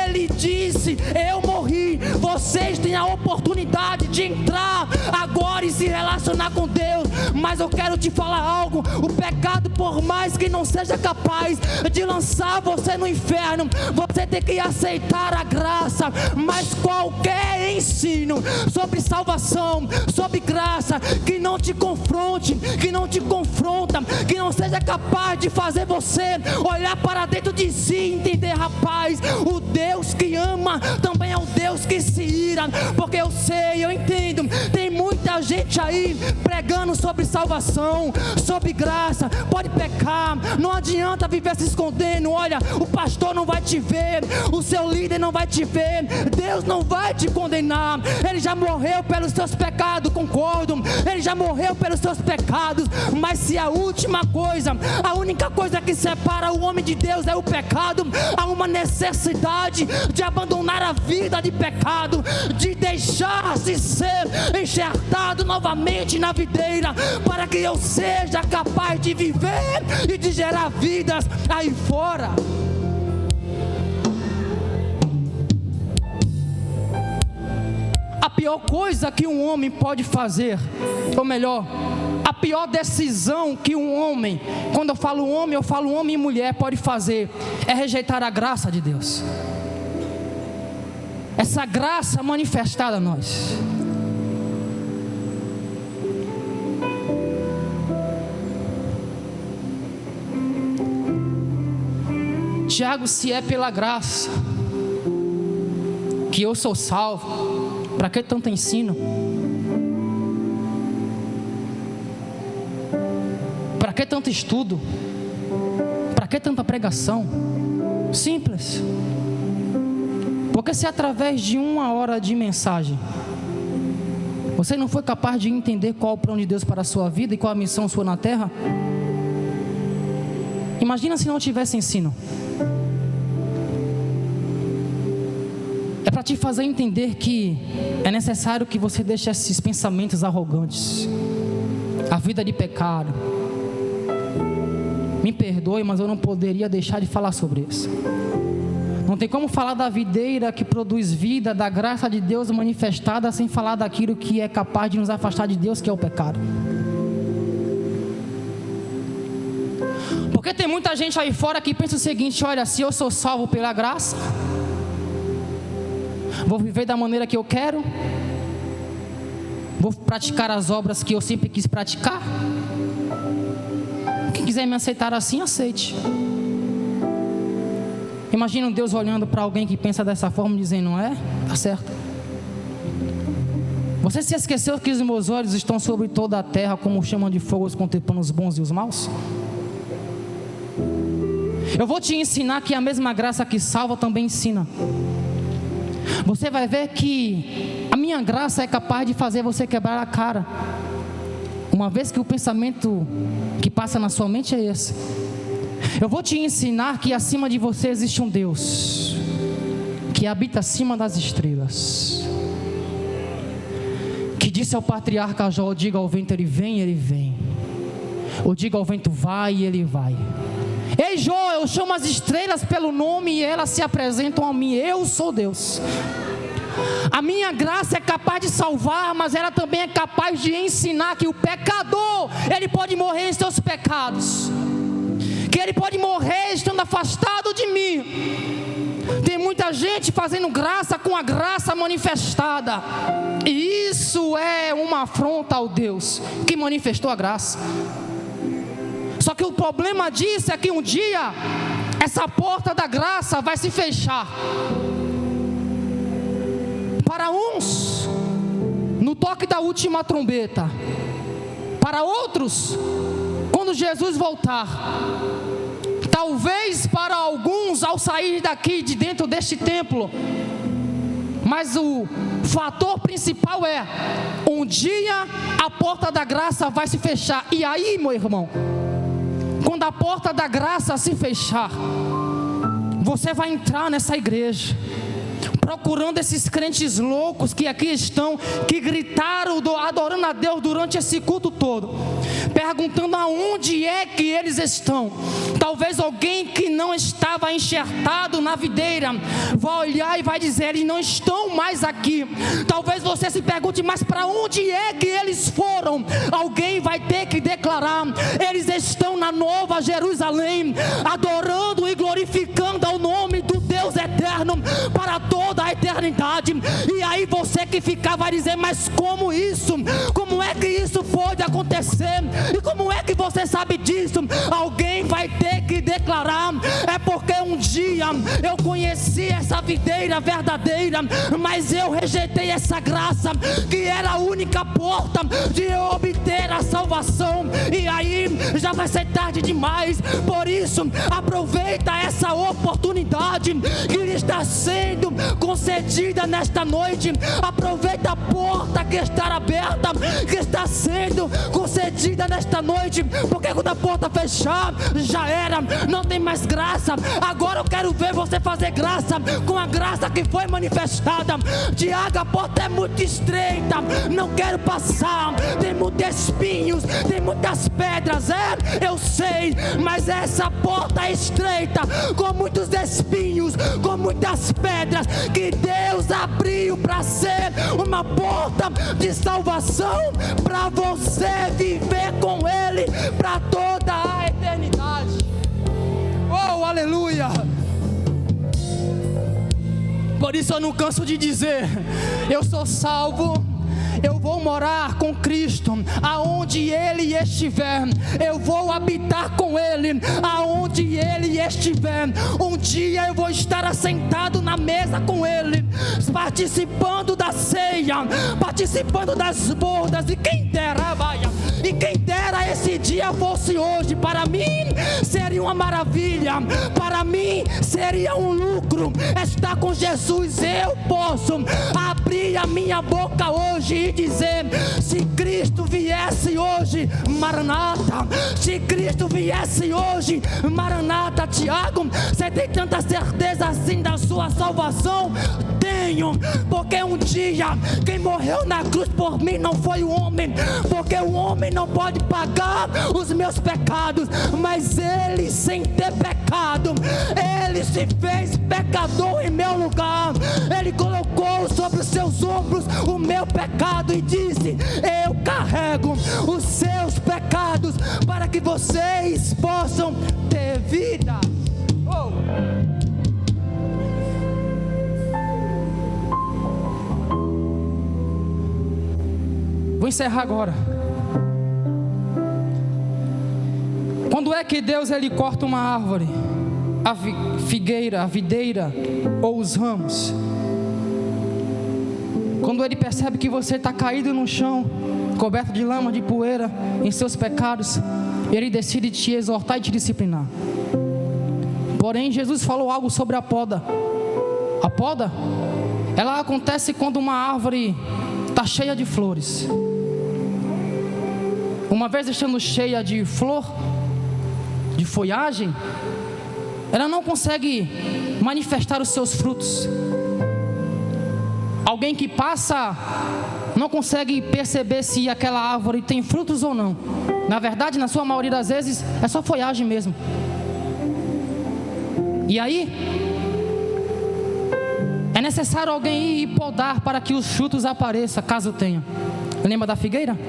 ele disse: eu morri, vocês têm a oportunidade de entrar agora e se relacionar com Deus. Mas eu quero te falar algo: o pecado, por mais que não seja capaz de lançar você no inferno, você tem que aceitar a graça. Mas qualquer ensino sobre salvação, sobre graça, que não te confronte, que não te confronta, que não seja capaz de fazer você olhar para dentro de si e entender: rapaz, o Deus que ama também é o Deus que se ira. Porque eu sei, eu entendo, tem muita gente aí pregando sobre salvação, sobre graça. Pode pecar, não adianta viver se escondendo. Olha, o pastor não vai te ver, o seu líder não vai te ver, Deus não vai te condenar. Ele já morreu pelos seus pecados, concordo, ele já morreu pelos seus pecados. Mas se a última coisa, a única coisa que separa o homem de Deus é o pecado, há uma necessidade de abandonar a vida de pecado, de deixar-se ser enxertado novamente na videira, para que eu seja capaz de viver e de gerar vidas aí fora. A pior coisa que um homem pode fazer, ou melhor, a pior decisão que um homem, quando eu falo homem e mulher, pode fazer, é rejeitar a graça de Deus, essa graça manifestada a nós. Tiago, se é pela graça que eu sou salvo, para que tanto ensino? Para que tanto estudo? Para que tanta pregação? Simples. Porque se através de 1 hora de mensagem você não foi capaz de entender qual é o plano de Deus para a sua vida e qual a missão sua na terra, imagina se não tivesse ensino. É para te fazer entender que é necessário que você deixe esses pensamentos arrogantes, a vida de pecado. Me perdoe, mas eu não poderia deixar de falar sobre isso. Não tem como falar da videira que produz vida, da graça de Deus manifestada, sem falar daquilo que é capaz de nos afastar de Deus, que é o pecado. Porque tem muita gente aí fora que pensa o seguinte: olha, se eu sou salvo pela graça, vou viver da maneira que eu quero, vou praticar as obras que eu sempre quis praticar. Quem quiser me aceitar assim, aceite. Imagina um Deus olhando para alguém que pensa dessa forma, dizendo: não é? Tá certo. Você se esqueceu que os meus olhos estão sobre toda a terra, como chama de fogo, contemplando os bons e os maus? Eu vou te ensinar que a mesma graça que salva também ensina. Você vai ver que a minha graça é capaz de fazer você quebrar a cara, uma vez que o pensamento que passa na sua mente é esse. Eu vou te ensinar que acima de você existe um Deus que habita acima das estrelas, que disse ao patriarca Jó: diga ao vento, ele vem, ele vem. Ou diga ao vento, vai, ele vai. Ei Jó, eu chamo as estrelas pelo nome e elas se apresentam a mim. Eu sou Deus. A minha graça é capaz de salvar, mas ela também é capaz de ensinar que o pecador, ele pode morrer em seus pecados, que ele pode morrer estando afastado de mim. Tem muita gente fazendo graça com a graça manifestada, e isso é uma afronta ao Deus que manifestou a graça. Só que o problema disso é que um dia essa porta da graça vai se fechar. Para uns, no toque da última trombeta. Para outros, quando Jesus voltar. Talvez para alguns ao sair daqui de dentro deste templo. Mas o fator principal é: um dia a porta da graça vai se fechar. E aí, meu irmão, quando a porta da graça se fechar, você vai entrar nessa igreja procurando esses crentes loucos que aqui estão, que gritaram adorando a Deus durante esse culto todo, perguntando aonde é que eles estão. Talvez alguém que não estava enxertado na videira vai olhar e vai dizer: eles não estão mais aqui. Talvez você se pergunte: mas para onde é que eles foram? Alguém vai ter que declarar: eles estão na Nova Jerusalém, adorando e glorificando ao nome do Deus eterno para toda a eternidade. E aí você que ficar vai dizer: mas como isso? Como é que isso pode acontecer? E como é que você sabe disso? Alguém vai ter que declarar: é porque um dia eu conheci essa videira verdadeira, mas eu rejeitei essa graça que era a única porta de eu obter a salvação. E aí já vai ser tarde demais. Por isso, aproveita essa oportunidade que lhe está sendo concedida nesta noite. Aproveita a porta que está aberta, que está sendo concedida nesta noite, porque quando a porta fechar, já era, não tem mais graça. Agora eu quero ver você fazer graça com a graça que foi manifestada. Tiago, a porta é muito estreita, não quero passar, tem muitos espinhos, tem muitas pedras. Eu sei, mas essa porta é estreita, com muitos espinhos, com muitas pedras, que Deus abriu para ser uma porta de salvação, para você viver com Ele para toda a eternidade. Oh, aleluia! Por isso eu não canso de dizer: eu sou salvo, eu vou morar com Cristo, aonde Ele estiver, eu vou habitar com Ele, aonde Ele estiver. Um dia eu vou estar assentado na mesa com Ele, participando da ceia, participando das bodas, e quem dera, e quem dera esse dia fosse hoje. Para mim seria uma maravilha, para mim seria um lucro estar com Jesus. Eu posso abrir a minha boca hoje e dizer: se Cristo viesse hoje, Maranata. Se Cristo viesse hoje, Maranata. Tiago, você tem tanta certeza assim da sua salvação? Tenho, porque um dia quem morreu na cruz por mim não foi o homem, porque o homem não pode pagar os meus pecados, mas Ele, sem ter pecado, Ele se fez pecador em meu lugar. Ele colocou sobre os seus ombros o meu pecado e disse: eu carrego os seus pecados para que vocês possam ter vida. Vou encerrar agora. Quando é que Deus ele corta uma árvore, a figueira, a videira ou os ramos? Quando Ele percebe que você está caído no chão, coberto de lama, de poeira, em seus pecados, Ele decide te exortar e te disciplinar. Porém, Jesus falou algo sobre a poda. A poda, ela acontece quando uma árvore está cheia de flores. Uma vez estando cheia de flor, de folhagem, ela não consegue manifestar os seus frutos. Alguém que passa não consegue perceber se aquela árvore tem frutos ou não. Na verdade, na sua maioria das vezes, é só folhagem mesmo. E aí, é necessário alguém ir e podar para que os frutos apareçam, caso tenha. Lembra da figueira?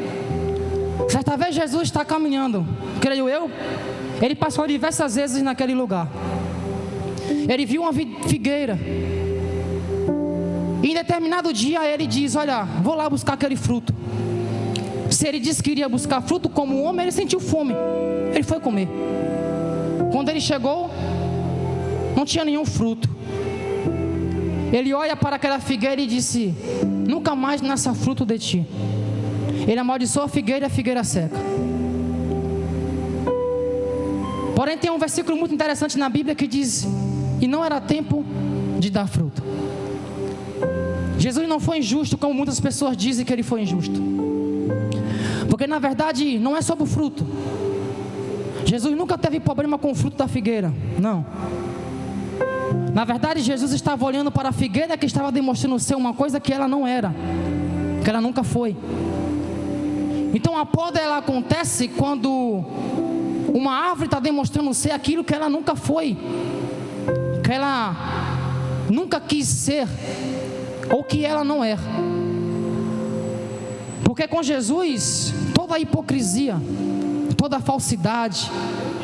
Certa vez Jesus está caminhando, creio eu, Ele passou diversas vezes naquele lugar. Ele viu uma figueira. E em determinado dia ele diz: olha, vou lá buscar aquele fruto. Se ele disse que iria buscar fruto como um homem, ele sentiu fome. Ele foi comer. Quando ele chegou, não tinha nenhum fruto. Ele olha para aquela figueira e disse: nunca mais nasça fruto de ti. Ele amaldiçoou a figueira e a figueira seca. Porém tem um versículo muito interessante na Bíblia que diz: e não era tempo de dar fruto. Jesus não foi injusto como muitas pessoas dizem que Ele foi injusto, porque na verdade não é sobre o fruto. Jesus nunca teve problema com o fruto da figueira, não. Na verdade Jesus estava olhando para a figueira que estava demonstrando ser uma coisa que ela não era, que ela nunca foi. Então a poda ela acontece quando uma árvore está demonstrando ser aquilo que ela nunca foi, que ela nunca quis ser, ou que ela não é. Porque com Jesus toda a hipocrisia, toda a falsidade,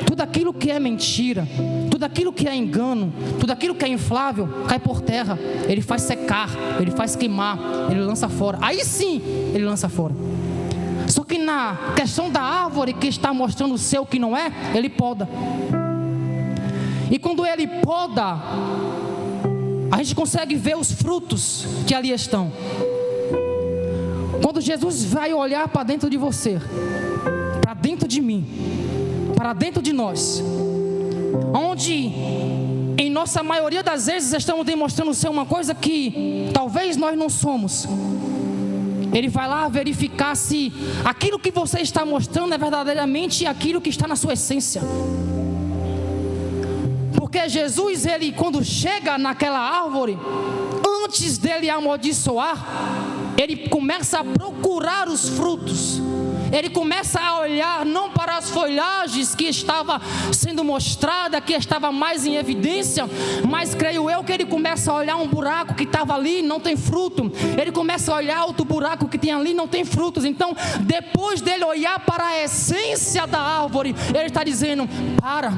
tudo aquilo que é mentira, tudo aquilo que é engano, tudo aquilo que é inflável, cai por terra. Ele faz secar, ele faz queimar, ele lança fora. Aí sim ele lança fora. Só que na questão da árvore que está mostrando o seu que não é, ele poda. E quando ele poda, a gente consegue ver os frutos que ali estão. Quando Jesus vai olhar para dentro de você, para dentro de mim, para dentro de nós, onde em nossa maioria das vezes estamos demonstrando ser uma coisa que talvez nós não somos, Ele vai lá verificar se aquilo que você está mostrando é verdadeiramente aquilo que está na sua essência. Porque Jesus, ele quando chega naquela árvore, antes dele amaldiçoar, ele começa a procurar os frutos. Ele começa a olhar não para as folhagens que estava sendo mostrada, que estava mais em evidência, mas creio eu que ele começa a olhar um buraco que estava ali, não tem fruto. Ele começa a olhar outro buraco que tem ali, não tem frutos. Então, depois dele olhar para a essência da árvore, ele está dizendo: para,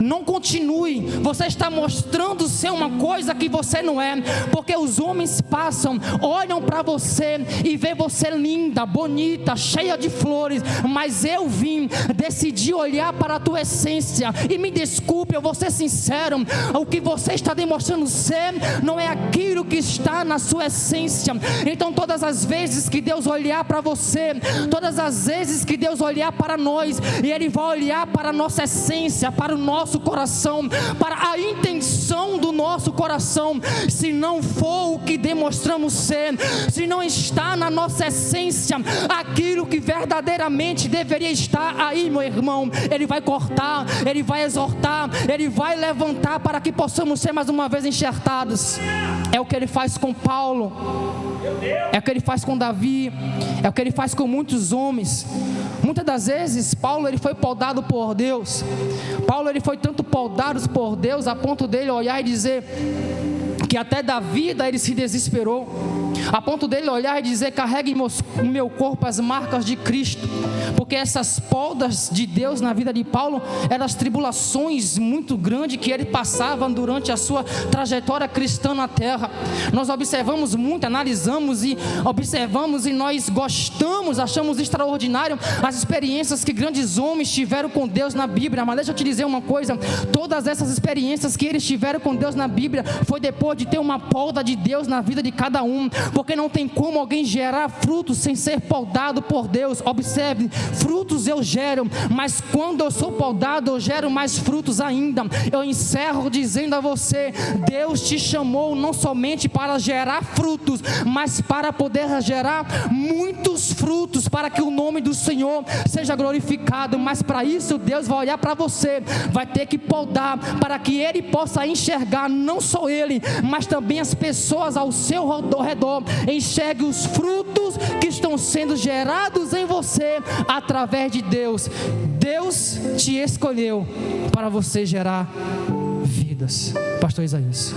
não continue, você está mostrando ser uma coisa que você não é, porque os homens passam, olham para você e vê você linda, bonita, cheia de flores, mas eu decidi olhar para a tua essência, e me desculpe, eu vou ser sincero, o que você está demonstrando ser, não é aquilo que está na sua essência. Então todas as vezes que Deus olhar para você, todas as vezes que Deus olhar para nós, e Ele vai olhar para a nossa essência, para o nosso coração, para a intenção do nosso coração, se não for o que demonstramos ser, se não está na nossa essência aquilo que verdadeiramente deveria estar aí, meu irmão, Ele vai cortar, Ele vai exortar, Ele vai levantar para que possamos ser mais uma vez enxertados. É o que Ele faz com Paulo, é o que Ele faz com Davi, é o que Ele faz com muitos homens. Muitas das vezes Paulo ele foi podado por Deus. Paulo ele foi tanto podado por Deus a ponto dele olhar e dizer que até da vida ele se desesperou, a ponto dele olhar e dizer: carregue no meu corpo as marcas de Cristo, porque essas podas de Deus na vida de Paulo eram as tribulações muito grandes que ele passava durante a sua trajetória cristã na terra. Nós observamos muito, analisamos e observamos, e nós gostamos, achamos extraordinário as experiências que grandes homens tiveram com Deus na Bíblia. Mas deixa eu te dizer uma coisa: todas essas experiências que eles tiveram com Deus na Bíblia foi depois de ter uma poda de Deus na vida de cada um, porque não tem como alguém gerar frutos sem ser podado por Deus. Observe, frutos eu gero, mas quando eu sou podado eu gero mais frutos ainda. Eu encerro dizendo a você: Deus te chamou não somente para gerar frutos, mas para poder gerar muitos frutos, para que o nome do Senhor seja glorificado. Mas para isso Deus vai olhar para você, vai ter que podar, para que Ele possa enxergar, não só Ele, mas também as pessoas ao seu redor, enxergue os frutos que estão sendo gerados em você através de Deus. Deus te escolheu para você gerar vidas. Pastor Isaías.